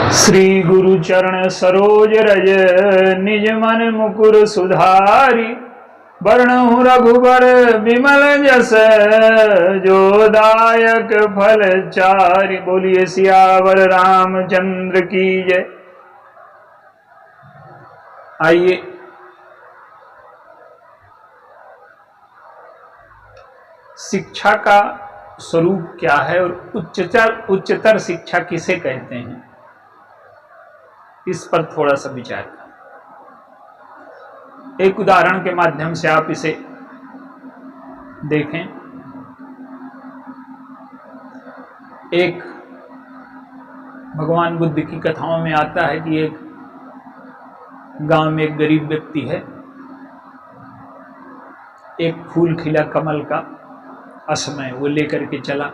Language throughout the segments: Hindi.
श्री गुरु चरण सरोज रज निज मन मुकुर सुधारी। वर्णहु रघुबर विमल जस जो दायक फल चारि। बोलिए सियावर रामचंद्र की जय। आइए शिक्षा का स्वरूप क्या है और उच्चतर शिक्षा किसे कहते हैं, इस पर थोड़ा सा विचार करें। एक उदाहरण के माध्यम से आप इसे देखें। एक भगवान बुद्ध की कथाओं में आता है कि एक गांव में एक गरीब व्यक्ति है। एक फूल खिला कमल का असमय वो लेकर के चला।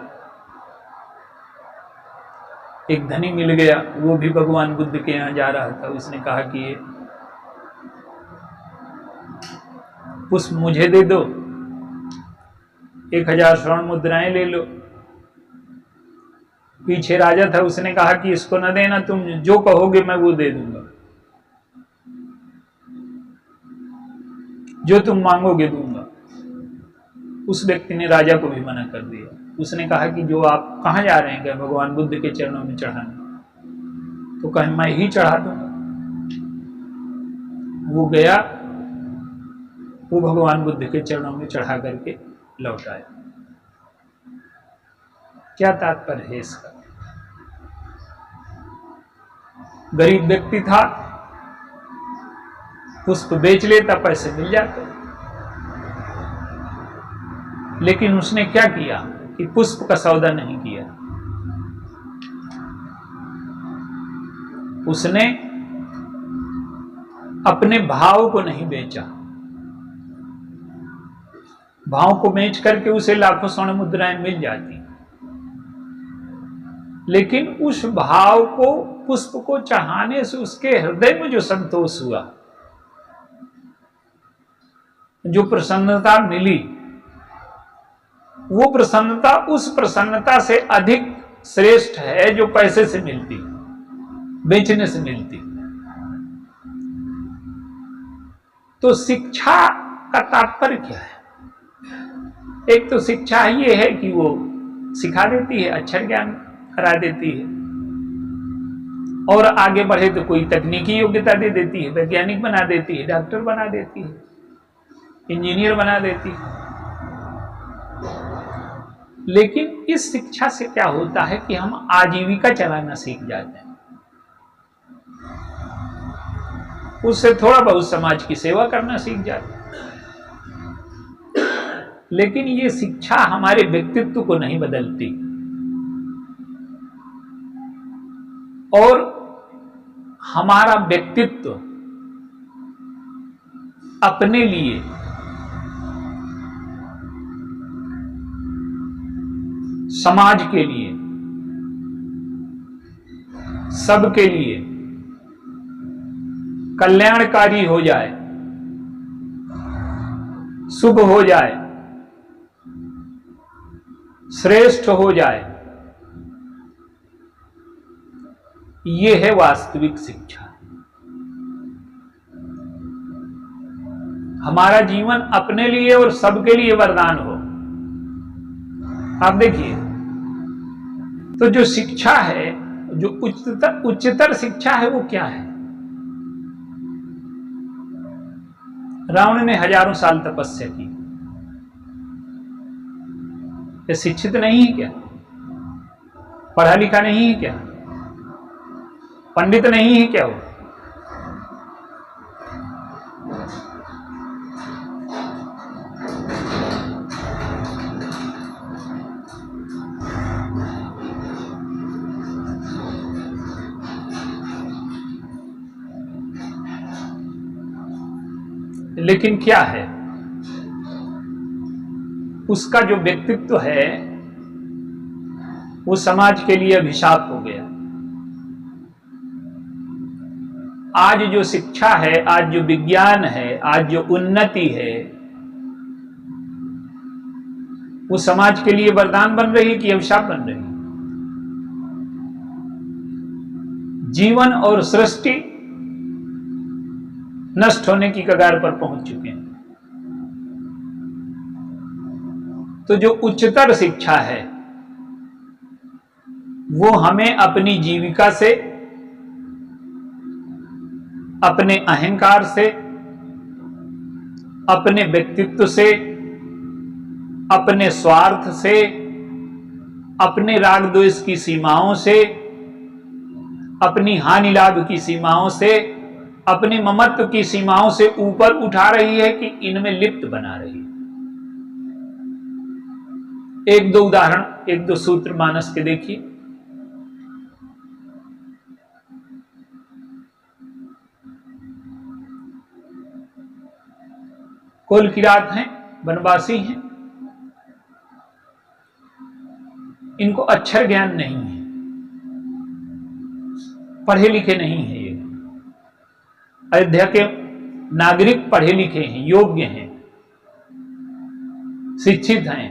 एक धनी मिल गया, वो भी भगवान बुद्ध के यहाँ जा रहा था। उसने कहा कि ये पुष्प मुझे दे दो, 1000 स्वर्ण मुद्राएं ले लो। पीछे राजा था, उसने कहा कि इसको न देना, तुम जो कहोगे मैं वो दे दूंगा, जो तुम मांगोगे दूंगा। उस व्यक्ति ने राजा को भी मना कर दिया। उसने कहा कि जो आप कहाँ जा रहे हैं, क्या भगवान बुद्ध के चरणों में चढ़ाने? तो कहे मैं ही चढ़ा दूंगा। वो गया, वो भगवान बुद्ध के चरणों में चढ़ा करके लौट आया। क्या तात्पर्य है इसका? गरीब व्यक्ति था, पुष्प बेच लेता, पैसे मिल जाते। लेकिन उसने क्या किया कि पुष्प का सौदा नहीं किया। उसने अपने भाव को नहीं बेचा। भाव को बेच करके उसे लाखों स्वर्ण मुद्राएं मिल जाती, लेकिन उस भाव को, पुष्प को चढ़ाने से उसके हृदय में जो संतोष हुआ, जो प्रसन्नता मिली, वो प्रसन्नता उस प्रसन्नता से अधिक श्रेष्ठ है जो पैसे से मिलती, बेचने से मिलती। तो शिक्षा का तात्पर्य क्या है? एक तो शिक्षा ये है कि वो सिखा देती है, अक्षर ज्ञान करा देती है, और आगे बढ़े तो कोई तकनीकी योग्यता दे देती है, वैज्ञानिक बना देती है, डॉक्टर बना देती है, इंजीनियर बना देती है। लेकिन इस शिक्षा से क्या होता है कि हम आजीविका चलाना सीख जाते हैं। उससे थोड़ा बहुत समाज की सेवा करना सीख जाते हैं। लेकिन ये शिक्षा हमारे व्यक्तित्व को नहीं बदलती, और हमारा व्यक्तित्व अपने लिए, समाज के लिए, सबके लिए कल्याणकारी हो जाए, शुभ हो जाए, श्रेष्ठ हो जाए, ये है वास्तविक शिक्षा। हमारा जीवन अपने लिए और सबके लिए वरदान हो। आप देखिए, तो जो शिक्षा है, जो उच्चतर शिक्षा है, वो क्या है? रावण ने हजारों साल तपस्या की। ये शिक्षित नहीं है क्या? पढ़ा लिखा नहीं है क्या? पंडित नहीं है क्या वो? लेकिन क्या है, उसका जो व्यक्तित्व है वो समाज के लिए अभिशाप हो गया। आज जो शिक्षा है, आज जो विज्ञान है, आज जो उन्नति है, वो समाज के लिए वरदान बन रही है कि अभिशाप बन रही है? जीवन और सृष्टि नष्ट होने की कगार पर पहुंच चुके हैं। तो जो उच्चतर शिक्षा है वो हमें अपनी जीविका से, अपने अहंकार से, अपने व्यक्तित्व से, अपने स्वार्थ से, अपने राग द्वेष की सीमाओं से, अपनी हानि लाभ की सीमाओं से, अपने ममत्व की सीमाओं से ऊपर उठा रही है कि इनमें लिप्त बना रही है। एक दो उदाहरण, एक दो सूत्र मानस के देखिए। कोल किरात हैं, वनवासी हैं, इनको अक्षर ज्ञान नहीं है, पढ़े लिखे नहीं है। ये अयोध्या के नागरिक पढ़े लिखे हैं, योग्य हैं, शिक्षित हैं,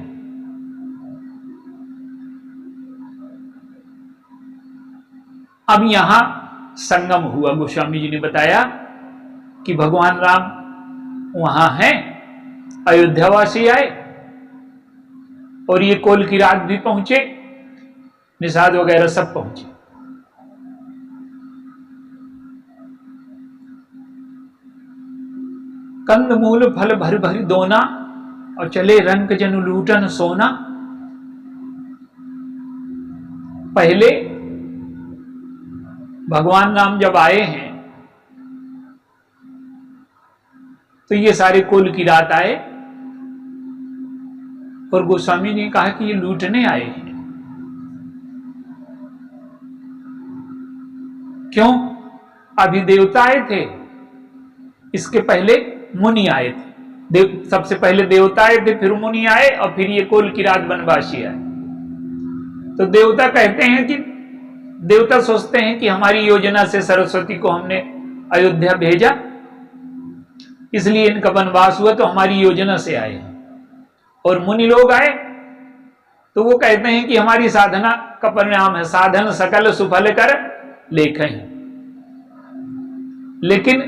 अब यहां संगम हुआ। गोस्वामी जी ने बताया कि भगवान राम वहां हैं, अयोध्यावासी आए और ये कोल किरात भी पहुंचे, निषाद वगैरह सब पहुंचे। कंद मूल फल भर भर दोना और चले रंक जनु लूटन सोना। पहले भगवान राम जब आए हैं तो ये सारे कोल किरात आए और गोस्वामी ने कहा कि ये लूटने आए हैं। क्यों? अभी देवता आए थे, इसके पहले मुनि आए थे। सबसे पहले देवता आए थे, फिर मुनि आए और फिर ये कोल किरात वनवासी आए। तो देवता कहते हैं कि देवता सोचते हैं कि हमारी योजना से सरस्वती को हमने अयोध्या भेजा, इसलिए इनका वनवास हुआ, तो हमारी योजना से आए हैं। और मुनि लोग आए तो वो कहते हैं कि हमारी साधना का परिणाम है, साधन सकल सुफल कर लेखहि। लेकिन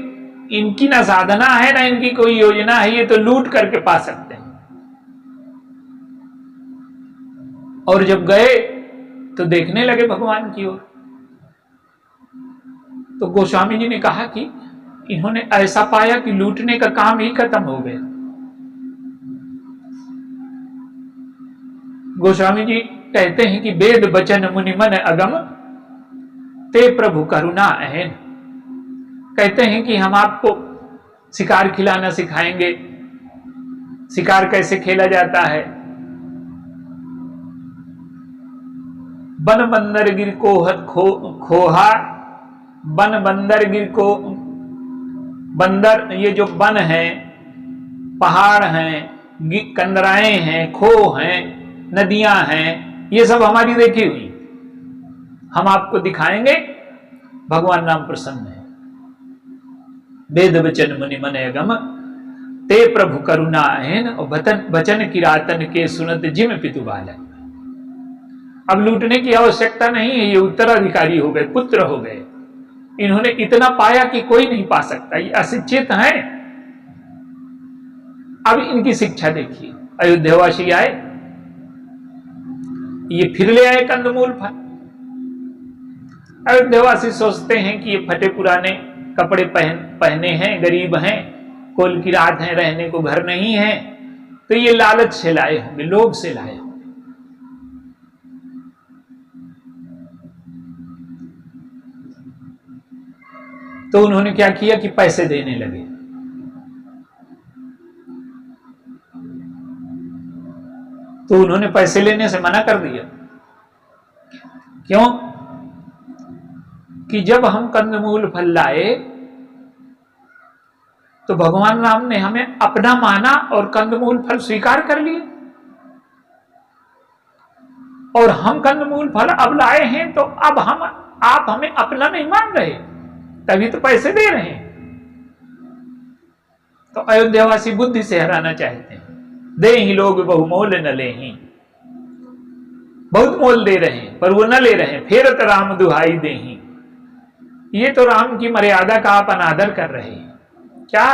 इनकी ना साधना है ना इनकी कोई योजना है, ये तो लूट करके पा सकते हैं। और जब गए तो देखने लगे भगवान की ओर। तो गोस्वामी जी ने कहा कि इन्होंने ऐसा पाया कि लूटने का काम ही खत्म हो गया। गोस्वामी जी कहते हैं कि वेद वचन मुनि मन अगम ते प्रभु करुणा अहन। कहते हैं कि हम आपको शिकार खिलाना सिखाएंगे, शिकार कैसे खेला जाता है। बन बंदर गिर को खोहा, बन बंदर गिर को बंदर, ये जो वन है, पहाड़ हैं, कंदराएं हैं, खो हैं, नदियां हैं, ये सब हमारी देखी हुई, हम आपको दिखाएंगे। भगवान राम प्रसन्न है। वेद वचन मुनि मन अगम ते प्रभु करुणा अहन, और वचन किरातन के सुनत जिम पितु बालक। अब लूटने की आवश्यकता नहीं है, ये उत्तराधिकारी हो गए, पुत्र हो गए। इन्होंने इतना पाया कि कोई नहीं पा सकता, ये अशिक्षित हैं। अब इनकी शिक्षा देखिए। अयोध्यावासी आए, ये फिर ले आए कंदमूल फल। अयोध्यावासी सोचते हैं कि ये फटे पुराने कपड़े पहने हैं, गरीब हैं, कोल किरात हैं, रहने को घर नहीं है, तो ये लालच से लाए होंगे, लोभ से लाए होंगे। तो उन्होंने क्या किया कि पैसे देने लगे। तो उन्होंने पैसे लेने से मना कर दिया। क्यों? कि जब हम कंदमूल फल लाए तो भगवान राम ने हमें अपना माना और कंदमूल फल स्वीकार कर लिए, और हम कंदमूल फल अब लाए हैं तो अब आप हमें अपना नहीं मान रहे, तभी तो पैसे दे रहे हैं। तो अयोध्यावासी बुद्धि से हराना चाहते हैं। दे ही लोग बहुमोल न ले ही, बहुत मोल दे रहे हैं पर वो न ले रहे हैं। फेरत राम दुहाई दे ही, ये तो राम की मर्यादा का आप अनादर कर रहे हैं। क्या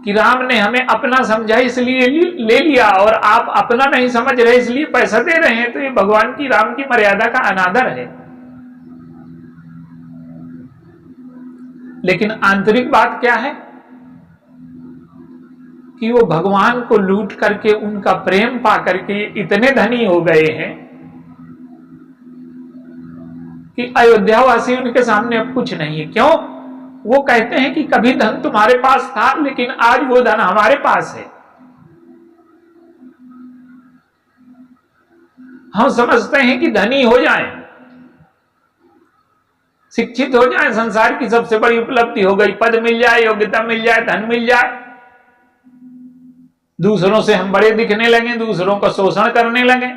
कि राम ने हमें अपना समझा इसलिए ले लिया और आप अपना नहीं समझ रहे इसलिए पैसा दे रहे हैं, तो ये भगवान की, राम की मर्यादा का अनादर है। लेकिन आंतरिक बात क्या है कि वो भगवान को लूट करके, उनका प्रेम पा करके इतने धनी हो गए हैं कि अयोध्यावासी उनके सामने अब कुछ नहीं है। क्यों? वो कहते हैं कि कभी धन तुम्हारे पास था लेकिन आज वो धन हमारे पास है। हम समझते हैं कि धनी हो जाएं, शिक्षित हो जाएं, संसार की सबसे बड़ी उपलब्धि हो गई, पद मिल जाए, योग्यता मिल जाए, धन मिल जाए, दूसरों से हम बड़े दिखने लगे, दूसरों का शोषण करने लगे।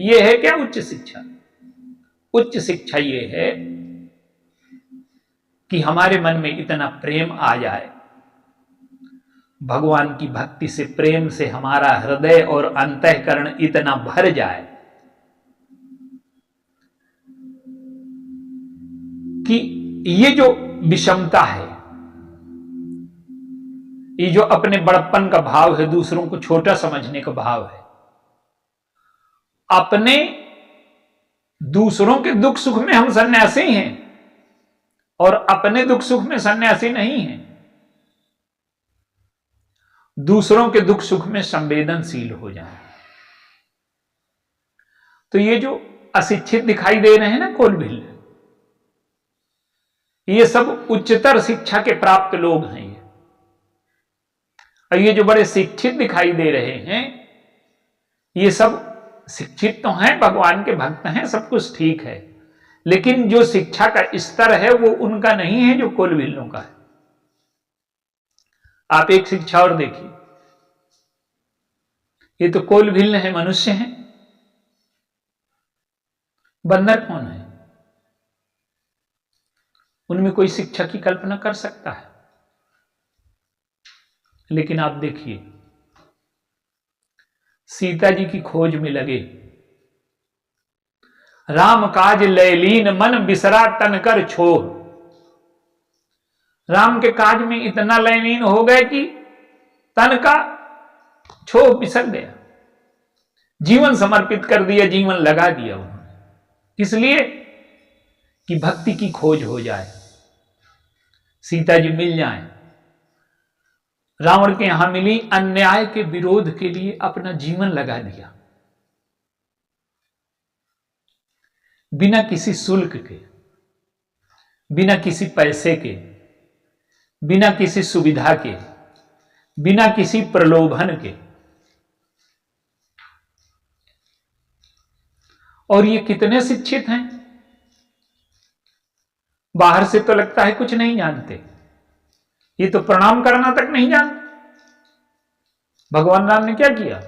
ये है क्या उच्च शिक्षा? उच्च शिक्षा ये है कि हमारे मन में इतना प्रेम आ जाए, भगवान की भक्ति से, प्रेम से हमारा हृदय और अंतःकरण इतना भर जाए कि ये जो विषमता है, ये जो अपने बड़प्पन का भाव है, दूसरों को छोटा समझने का भाव है, अपने दूसरों के दुख सुख में हम सन्यासी हैं और अपने दुख सुख में सन्यासी नहीं हैं। दूसरों के दुख सुख में संवेदनशील हो जाए। तो ये जो अशिक्षित दिखाई दे रहे हैं ना कोलभिल, ये सब उच्चतर शिक्षा के प्राप्त लोग हैं। और ये जो बड़े शिक्षित दिखाई दे रहे हैं, ये सब शिक्षित तो हैं, भगवान के भक्त हैं, सब कुछ ठीक है, लेकिन जो शिक्षा का स्तर है वो उनका नहीं है जो कोलभिलों का है। आप एक शिक्षा और देखिए, ये तो कोलभिल है, मनुष्य हैं, बंदर कौन है? उनमें कोई शिक्षा की कल्पना कर सकता है? लेकिन आप देखिए, सीता जी की खोज में लगे, राम काज लैलीन मन बिसरा तन कर छोर। राम के काज में इतना लयलीन हो गए कि तन का छोर बिसर गया, जीवन समर्पित कर दिया, जीवन लगा दिया उन्होंने। किस लिए? कि भक्ति की खोज हो जाए, सीता जी मिल जाएं। रावण के यहां मिली, अन्याय के विरोध के लिए अपना जीवन लगा दिया, बिना किसी शुल्क के, बिना किसी पैसे के, बिना किसी सुविधा के, बिना किसी प्रलोभन के। और ये कितने शिक्षित हैं! बाहर से तो लगता है कुछ नहीं जानते, ये तो प्रणाम करना तक नहीं जानते। भगवान राम ने क्या किया?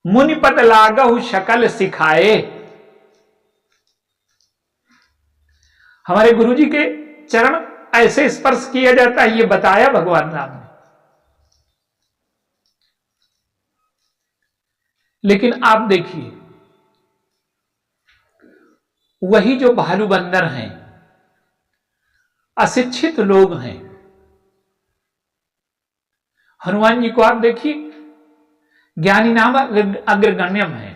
मुनि पद लागहु शकल सिखाए। हमारे गुरु जी के चरण ऐसे स्पर्श किया जाता है, ये बताया भगवान राम ने। लेकिन आप देखिए, वही जो भालू बंदर हैं, अशिक्षित लोग हैं, हनुमान जी को आप देखिए, ज्ञानी नाम अग्रगण्यम है,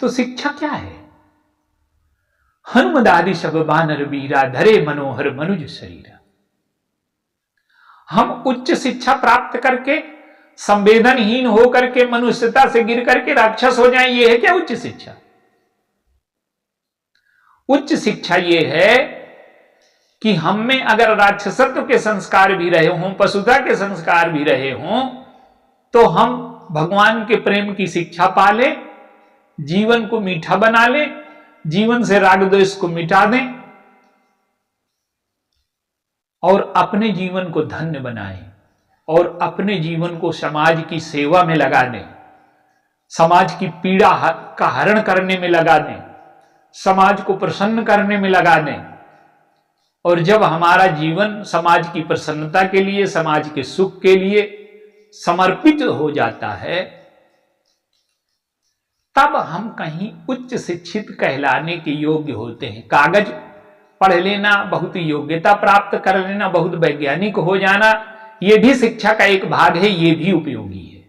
तो शिक्षा क्या है? हनुमदादि सब बानर वीरा धरे मनोहर मनुज शरीरा। हम उच्च शिक्षा प्राप्त करके संवेदनहीन होकर के, मनुष्यता से गिर करके राक्षस हो जाएं, ये है क्या उच्च शिक्षा? उच्च शिक्षा ये है कि हम में अगर राक्षसत्व के संस्कार भी रहे हों, पशुता के संस्कार भी रहे हों, तो हम भगवान के प्रेम की शिक्षा पा लें, जीवन को मीठा बना लें, जीवन से राग द्वेष को मिटा दें और अपने जीवन को धन्य बनाएं और अपने जीवन को समाज की सेवा में लगा दें, समाज की पीड़ा का हरण करने में लगा दें, समाज को प्रसन्न करने में लगा दें। और जब हमारा जीवन समाज की प्रसन्नता के लिए, समाज के सुख के लिए समर्पित हो जाता है, तब हम कहीं उच्च शिक्षित कहलाने के योग्य होते हैं। कागज पढ़ लेना, बहुत योग्यता प्राप्त कर लेना, बहुत वैज्ञानिक हो जाना, यह भी शिक्षा का एक भाग है, ये भी उपयोगी है।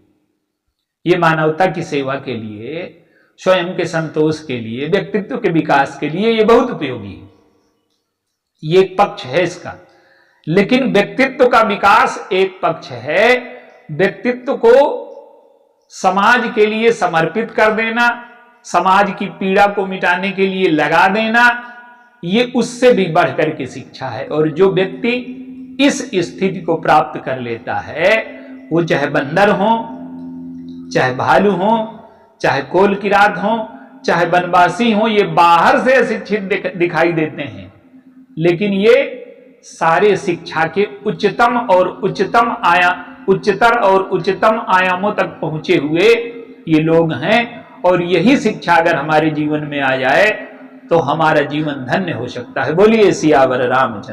ये मानवता की सेवा के लिए, स्वयं के संतोष के लिए, व्यक्तित्व के विकास के लिए ये बहुत उपयोगी है। ये एक पक्ष है इसका। लेकिन व्यक्तित्व का विकास एक पक्ष है, व्यक्तित्व को समाज के लिए समर्पित कर देना, समाज की पीड़ा को मिटाने के लिए लगा देना, ये उससे भी बढ़कर के शिक्षा है। और जो व्यक्ति इस स्थिति को प्राप्त कर लेता है, वो चाहे बंदर हो, चाहे भालू हो, चाहे कोल किरात हो, चाहे वनवासी हो, ये बाहर से अशिक्षित दिखाई देते हैं, लेकिन ये सारे शिक्षा के उच्चतर और उच्चतम आयामों तक पहुंचे हुए ये लोग हैं। और यही शिक्षा अगर हमारे जीवन में आ जाए तो हमारा जीवन धन्य हो सकता है। बोलिए सियावर रामचंद्र।